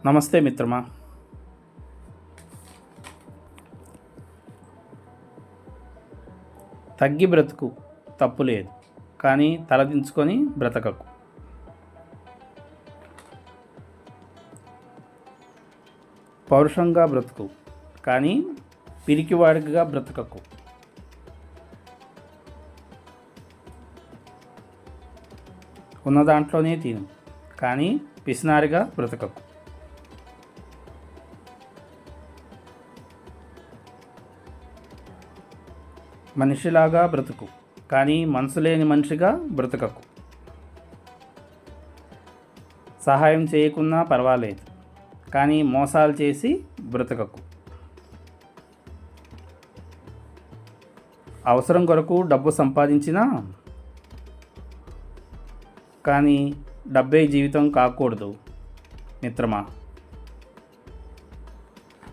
నమస్తే మిత్రమా. తగ్గి బ్రతుకు తప్పు లేదు, కానీ తలదించుకొని బ్రతకకు. పౌరుషంగా బ్రతుకు, కానీ పిరికివాడిగా బ్రతకకు. ఉన్న దాంట్లోనే తిను, కానీ పిసినారిగా బ్రతకకు. మనిషిలాగా బ్రతుకు, కానీ మనసు లేని మనిషిగా బ్రతకకు. సహాయం చేయకున్నా పర్వాలేదు, కానీ మోసాలు చేసి బ్రతకకు. అవసరం కొరకు డబ్బు సంపాదించినా, కానీ డబ్బే జీవితం కాకూడదు మిత్రమా.